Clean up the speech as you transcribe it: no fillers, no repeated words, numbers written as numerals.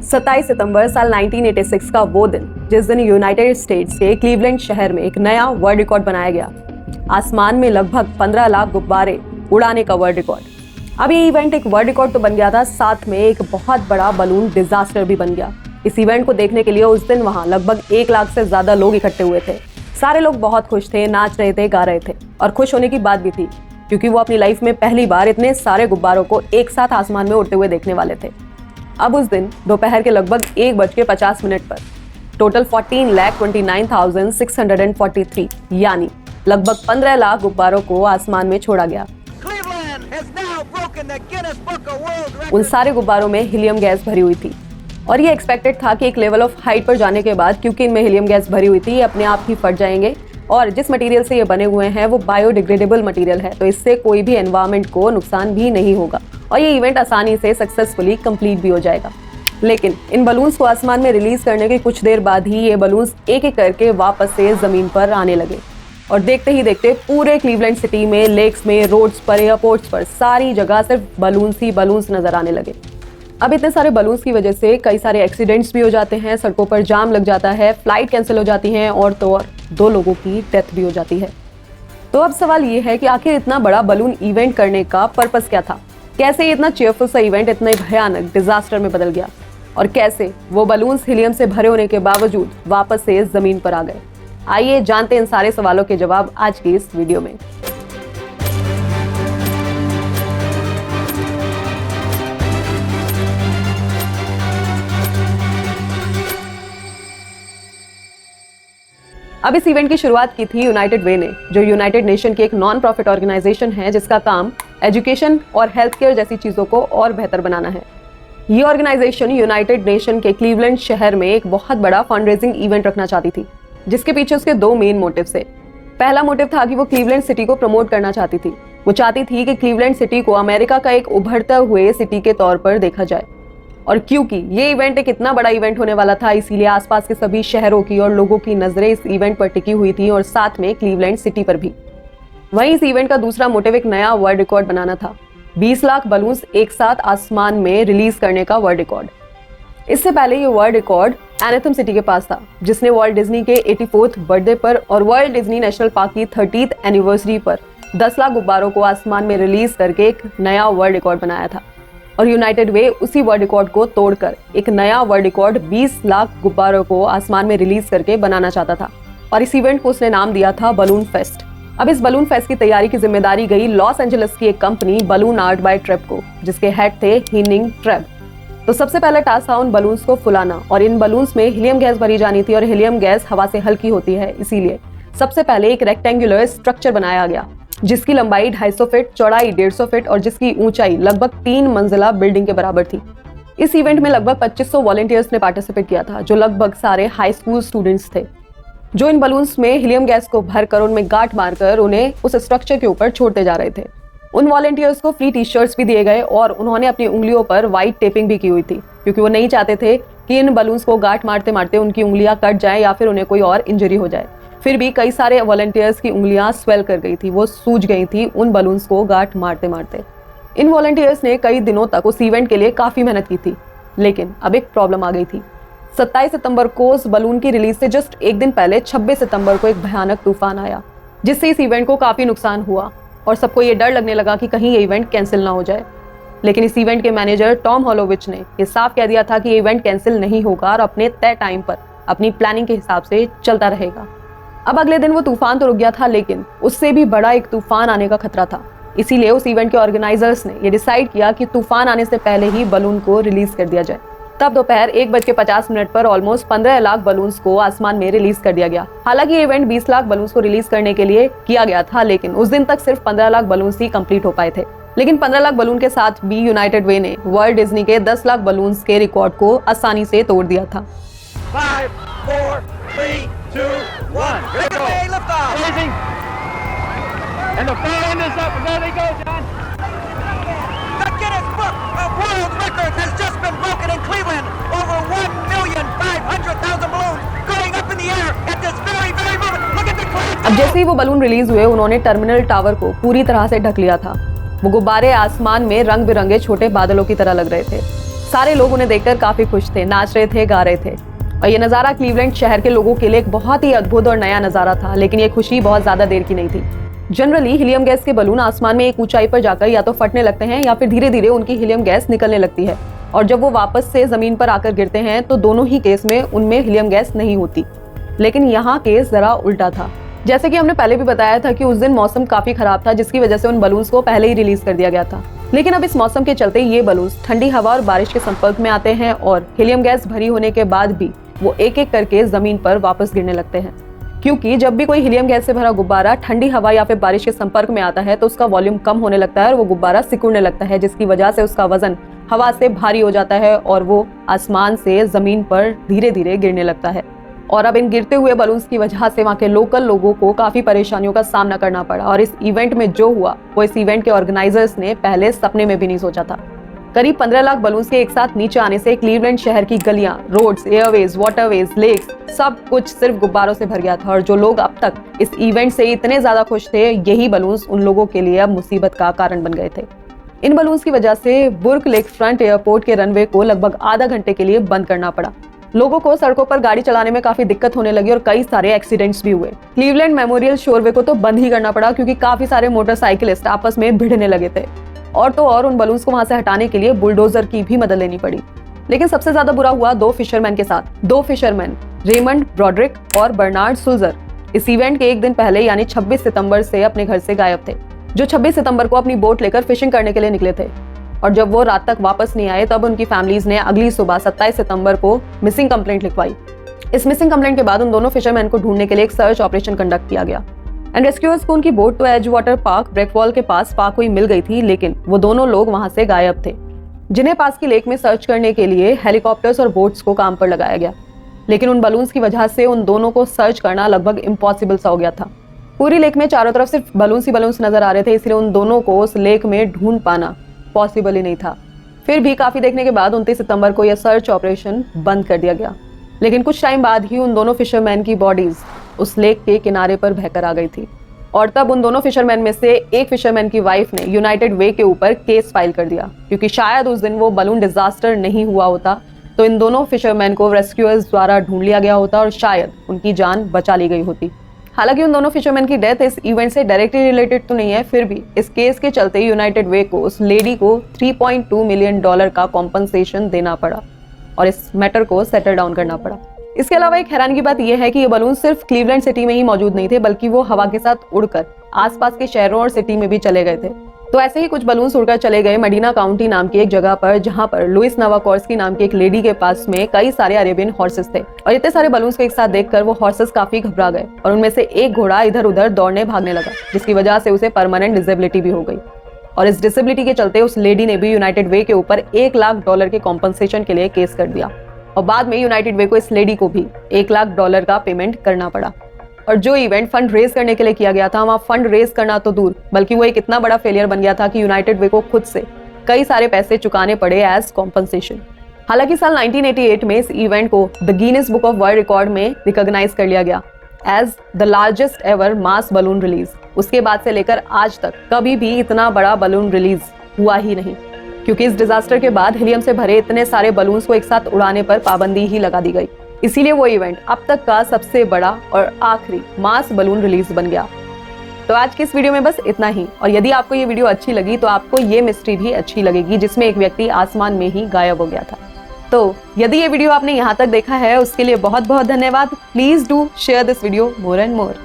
27 सितंबर साल 1986 का वो दिन जिस दिन यूनाइटेड स्टेट्स के क्लीवलैंड शहर में एक नया वर्ल्ड रिकॉर्ड बनाया गया। आसमान में लगभग 15 लाख गुब्बारे उड़ाने का वर्ल्ड रिकॉर्ड। अब ये इवेंट एक वर्ल्ड रिकॉर्ड तो बन गया था, साथ में एक बहुत बड़ा बलून डिजास्टर भी बन गया। इस इवेंट को देखने के लिए उस दिन वहां लगभग 1 लाख से ज्यादा लोग इकट्ठे हुए थे। सारे लोग बहुत खुश थे, नाच रहे थे, गा रहे थे और खुश होने की बात भी थी क्योंकि वो अपनी लाइफ में पहली बार इतने सारे गुब्बारों को एक साथ आसमान में उड़ते हुए देखने वाले थे। अब उस दिन दोपहर के लगभग 1:50 पर टोटल 14,29,643 यानी लगभग 15 लाख गुब्बारों को आसमान में छोड़ा गया। उन सारे गुब्बारों में हीलियम गैस भरी हुई थी और ये एक्सपेक्टेड था कि एक लेवल ऑफ हाइट पर जाने के बाद, क्योंकि इनमें हीलियम गैस भरी हुई थी, ये अपने आप ही फट जाएंगे और जिस मटेरियल से ये बने हुए हैं वो बायोडिग्रेडेबल मटेरियल है, तो इससे कोई भी एनवायरनमेंट को नुकसान भी नहीं होगा और ये इवेंट आसानी से सक्सेसफुली कंप्लीट भी हो जाएगा। लेकिन इन बलून्स को आसमान में रिलीज करने के कुछ देर बाद ही ये बलून्स एक एक करके वापस से जमीन पर आने लगे और देखते ही देखते पूरे क्लीवलैंड सिटी में, लेक्स में, रोड्स पर, एयरपोर्ट्स पर सारी जगह सिर्फ बलून्स ही बलून्स नजर आने लगे। अब इतने सारे बलून्स की वजह से कई सारे एक्सीडेंट्स भी हो जाते हैं, सड़कों पर जाम लग जाता है, फ्लाइट कैंसिल हो जाती है और तो और 2 लोगों की डेथ भी हो जाती है। तो अब सवाल ये है कि आखिर इतना बड़ा बलून इवेंट करने का पर्पस क्या था? कैसे इतना चेयरफुल सा इवेंट इतने भयानक डिजास्टर में बदल गया और कैसे वो बलून्स हीलियम से भरे होने के बावजूद वापस से जमीन पर आ गए? आइए जानते हैं इन सारे सवालों के जवाब आज की इस वीडियो में। अब इस इवेंट की शुरुआत की थी यूनाइटेड वे ने, जो यूनाइटेड नेशन की एक नॉन प्रॉफिट ऑर्गेनाइजेशन है जिसका काम एजुकेशन और हेल्थ केयर जैसी चीजों को और बेहतर बनाना है। ये ऑर्गेनाइजेशन यूनाइटेड नेशन के क्लीवलैंड शहर में एक बहुत बड़ा फंड रेजिंग इवेंट रखना चाहती थी, जिसके पीछे उसके 2 मेन मोटिव थे। पहला मोटिव था कि वो क्लीवलैंड सिटी को प्रमोट करना चाहती थी। वो चाहती थी कि क्लीवलैंड सिटी को अमेरिका का एक उभरते हुए सिटी के तौर पर देखा जाए और क्योंकि ये इवेंट एक इतना बड़ा इवेंट होने वाला था, इसीलिए आसपास के सभी शहरों की और लोगों की नजरें इस इवेंट पर टिकी हुई थी और साथ में क्लीवलैंड सिटी पर भी। वहीं इस इवेंट का दूसरा मोटिव एक नया वर्ल्ड रिकॉर्ड बनाना था, 20 लाख बलून्स एक साथ आसमान में रिलीज करने का वर्ल्ड रिकॉर्ड। इससे पहले ये वर्ल्ड रिकॉर्ड एनाथम सिटी के पास था, जिसने वॉल्ट डिज्नी के 84th बर्थडे पर और वर्ल्ड डिज्नी नेशनल पार्क की 30th एनिवर्सरी पर 10 लाख गुब्बारों को आसमान में रिलीज करके एक नया वर्ल्ड रिकॉर्ड बनाया था और यूनाइटेड वे उसी वर्ल्ड रिकॉर्ड को तोड़कर एक नया वर्ल्ड रिकॉर्ड 20 लाख गुब्बारों को आसमान में रिलीज करके बनाना चाहता था और इस इवेंट को उसने नाम दिया था बलून फेस्ट। अब इस बलून फेस्ट की तैयारी की जिम्मेदारी गई लॉस एंजलिस की एक कंपनी बलून आर्ट बाय ट्रेब को, जिसके हेड थे हीनिंग ट्रेब। तो सबसे पहला टास्क था उन बलून्स को फुलाना और इन बलून्स में हीलियम गैस भरी जानी थी और हीलियम गैस हवा से हल्की होती है, इसीलिए सबसे पहले एक रेक्टेंगुलर स्ट्रक्चर बनाया गया जिसकी लंबाई 250 फीट, चौड़ाई 150 फीट और जिसकी ऊंचाई लगभग 3 मंजिला बिल्डिंग के बराबर थी। इस इवेंट में लगभग 2500 वॉलंटियर्स ने पार्टिसिपेट किया था, जो लगभग सारे हाई स्कूल स्टूडेंट्स थे, जो इन बलून्स में हीलियम गैस को भरकर उनमें गांठ मारकर उन्हें उस स्ट्रक्चर के ऊपर छोड़ते जा रहे थे। उन वॉलंटियर्स को फ्री टी-शर्ट्स भी दिए गए और उन्होंने अपनी उंगलियों पर व्हाइट टेपिंग भी की हुई थी, क्योंकि वो नहीं चाहते थे कि इन बलून्स को गांठ मारते मारते उनकी उंगलियां कट जाए या फिर उन्हें कोई और इंजरी हो जाए। फिर भी कई सारे वॉलंटियर्स की उंगलियां स्वेल कर गई थी, वो सूज गई थी उन बलून्स को गांठ मारते मारते। इन वॉलंटियर्स ने कई दिनों तक उस इवेंट के लिए काफी मेहनत की थी, लेकिन अब एक प्रॉब्लम आ गई थी। 27 सितंबर को उस बलून की रिलीज से जस्ट एक दिन पहले 26 सितंबर को एक भयानक तूफान आया, जिससे इस इवेंट को काफी नुकसान हुआ और सबको ये डर लगने लगा कि कहीं ये इवेंट कैंसिल ना हो जाए। लेकिन इस इवेंट के मैनेजर टॉम हॉलोविच ने ये साफ कह दिया था कि ये इवेंट कैंसिल नहीं होगा और अपने तय टाइम पर अपनी प्लानिंग के हिसाब से चलता रहेगा। अब अगले दिन वो तूफान तो रुक गया था, लेकिन उससे भी बड़ा एक तूफान आने का खतरा था, इसीलिए उस इवेंट के ऑर्गेनाइजर्स ने ये डिसाइड किया कि तूफान आने से पहले ही बलून को रिलीज कर दिया जाए। तब दोपहर 1:50 पर ऑलमोस्ट 15 लाख बलून्स को आसमान में रिलीज कर दिया गया। हालांकि ये इवेंट 20 लाख बलून्स को रिलीज करने के लिए किया गया था, लेकिन उस दिन तक सिर्फ 15 लाख बलून्स ही कंप्लीट हो पाए थे। लेकिन 15 लाख बलून के साथ भी यूनाइटेड वे ने वर्ल्ड डिज्नी के 10 लाख बलून्स के रिकॉर्ड को आसानी से तोड़ दिया था। 5, 4, 3, 2, 1. Lift off. Raising. And the far end is up. There they go, John. The Guinness Book of World Records has just been broken in Cleveland. Over 1,500,000 balloons going up in the air at this very, very moment. Look at the cloud. अब जैसे ही वो balloon release हुए, उन्होंने terminal tower को पूरी तरह से ढक लिया था। वो गुब्बारे आसमान में रंग बिरंगे छोटे बादलों की तरह लग रहे थे। सारे लोग उन्हें देखकर काफी खुश थे, नाच रहे थे, गा रहे थे। और ये नज़ारा क्लीवलैंड शहर के लोगों के लिए एक बहुत ही अद्भुत और नया नज़ारा था, लेकिन ये खुशी बहुत ज्यादा देर की नहीं थी। जनरली हीलियम गैस के बलून आसमान में एक ऊंचाई पर जाकर या तो फटने लगते हैं या फिर धीरे धीरे उनकी हीलियम गैस निकलने लगती है, और जब वो वापस से जमीन पर आकर गिरते हैं तो दोनों ही केस में उनमें हीलियम गैस नहीं होती। लेकिन यहाँ केस जरा उल्टा था। जैसे कि हमने पहले भी बताया था कि उस दिन मौसम काफी खराब था, जिसकी वजह से उन बलून्स को पहले ही रिलीज कर दिया गया था। लेकिन अब इस मौसम के चलते ये बलून्स ठंडी हवा और बारिश के संपर्क में आते हैं और हीलियम गैस भरी होने के बाद भी वो एक एक करके जमीन पर वापस गिरने लगते हैं। क्योंकि जब भी कोई हीलियम गैस से भरा गुब्बारा ठंडी हवा या फिर बारिश के संपर्क में आता है तो उसका वॉल्यूम कम होने लगता है और वो गुब्बारा सिकुड़ने लगता है, जिसकी वजह से उसका वजन हवा से भारी हो जाता है और वो आसमान से जमीन पर धीरे धीरे गिरने लगता है। और अब इन गिरते हुए बलून्स की वजह से वहाँ के लोकल लोगों को काफी परेशानियों का सामना करना पड़ा, और इस इवेंट में जो हुआ वो इस इवेंट के ऑर्गेनाइजर्स ने पहले सपने में भी नहीं सोचा था। करीब 15 लाख बलून्स के एक साथ नीचे आने से क्लीवलैंड शहर की गलियां, रोड्स, एयरवेज, वाटरवेज, लेक्स सब कुछ सिर्फ गुब्बारों से भर गया था। और जो लोग अब तक इस इवेंट से इतने ज्यादा खुश थे, यही बलून्स उन लोगों के लिए अब मुसीबत का कारण बन गए थे। इन बलून्स की वजह से बुर्क लेक फ्रंट एयरपोर्ट के रनवे को लगभग आधा घंटे के लिए बंद करना पड़ा। लोगों को सड़कों पर गाड़ी चलाने में काफी दिक्कत होने लगी और कई सारे एक्सीडेंट्स भी हुए। क्लीवलैंड मेमोरियल शोरवे को तो बंद ही करना पड़ा क्योंकि काफी सारे मोटरसाइकिलिस्ट आपस में भिड़ने लगे थे, और तो और उन बलून्स को वहां से हटाने के लिए बुलडोजर की भी मदद लेनी पड़ी। लेकिन सबसे ज्यादा बुरा हुआ दो फिशरमैन के साथ। दो फिशरमैन रेमंड ब्रॉड्रिक और बर्नार्ड सुल्जर इस इवेंट के एक दिन पहले यानी 26 सितंबर से अपने घर से गायब थे। जो 26 सितंबर को अपनी बोट लेकर फिशिंग करने के लिए निकले थे, और जब वो रात तक वापस नहीं आए तब उनकी फैमिलीज ने अगली सुबह 27 सितंबर को मिसिंग कंप्लेंट लिखवाई। इस मिसिंग कंप्लेंट के बाद उन दोनों फिशरमैन को ढूंढने के लिए एक सर्च ऑपरेशन कंडक्ट किया गया। एंड रेस्क्यूअर्स को उनकी बोट तो एज वाटर पार्क ब्रेकवॉल के पास पार्क हुई मिल गई थी, लेकिन वो दोनों लोग वहां से गायब थे, जिन्हें पास की लेक में सर्च करने के लिए हेलीकॉप्टर्स और बोट्स को काम पर लगाया गया। लेकिन उन बलून्स की वजह से उन दोनों को सर्च करना लगभग इम्पॉसिबल सा हो गया था। पूरी लेक में चारों तरफ सिर्फ बलून्स ही बलून्स नजर आ रहे थे, इसलिए उन दोनों को उस लेक में ढूंढ पाना पॉसिबल ही नहीं था। फिर भी काफी देखने के बाद 29 सितंबर को यह सर्च ऑपरेशन बंद कर दिया गया। लेकिन कुछ टाइम बाद ही उन दोनों फिशरमैन की बॉडीज उस लेक के किनारे पर बहकर आ गई थी, और तब उन दोनों फिशरमैन में से एक फिशरमैन की वाइफ ने यूनाइटेड वे के ऊपर केस फाइल कर दिया, क्योंकि शायद उस दिन वो बलून डिजास्टर नहीं हुआ होता तो इन दोनों फिशरमैन को रेस्क्यूअर्स द्वारा ढूंढ लिया गया होता और शायद उनकी जान बचा ली गई होती। हालांकि उन दोनों फिशरमैन की डेथ इस इवेंट से डायरेक्टली रिलेटेड तो नहीं है, फिर भी इस केस के चलते यूनाइटेड वे को उस लेडी को $3.2 मिलियन का कॉम्पनसेशन देना पड़ा और इस मैटर को सेटल डाउन करना पड़ा। इसके अलावा एक हैरानी की बात यह है कि ये बलून सिर्फ क्लीवलैंड सिटी में ही मौजूद नहीं थे, बल्कि वो हवा के साथ उड़कर आसपास के शहरों और सिटी में भी चले गए थे। तो ऐसे ही कुछ बलून्स उड़कर चले गए मडीना काउंटी नाम की एक जगह पर, जहां पर लुइस नवाकोर्स्की नाम की एक लेडी के पास में कई सारे अरेबियन हॉर्सेस थे, और इतने सारे बलून्स को एक साथ देखकर वो हॉर्सेस काफी घबरा गए और उनमें से एक घोड़ा इधर उधर दौड़ने भागने लगा, जिसकी वजह से उसे परमानेंट डिसेबिलिटी भी हो गई। और इस डिसेबिलिटी के चलते उस लेडी ने भी यूनाइटेड वे के ऊपर $1 लाख के कॉम्पनसेशन के लिए केस कर दिया, और बाद में यूनाइटेड वे को इस लेडी को भी $1 लाख का पेमेंट करना पड़ा। और जो इवेंट फंड रेज करने के लिए किया गया था, वहाँ फंड रेज करना तो दूर, बल्कि वो एक इतना बड़ा फेलियर बन गया था कि यूनाइटेड वे को खुद से कई सारे पैसे चुकाने पड़े एज कॉम्पनसेशन। हालांकि साल 1988 में इस इवेंट को the Guinness book of world record में रिकॉग्नाइज कर लिया गया as the largest ever mass balloon release. उसके बाद से लेकर आज तक कभी भी इतना बड़ा बलून रिलीज हुआ ही नहीं, क्योंकि इस डिजास्टर के बाद हीलियम से भरे इतने सारे बलून्स को एक साथ उड़ाने पर पाबंदी ही लगा दी गई। इसीलिए वो इवेंट अब तक का सबसे बड़ा और आखिरी मास बलून रिलीज बन गया। तो आज की इस वीडियो में बस इतना ही, और यदि आपको ये वीडियो अच्छी लगी तो आपको ये मिस्ट्री भी अच्छी लगेगी जिसमें एक व्यक्ति आसमान में ही गायब हो गया था। तो यदि ये वीडियो आपने यहाँ तक देखा है उसके लिए बहुत बहुत धन्यवाद। Please do share this video more and more.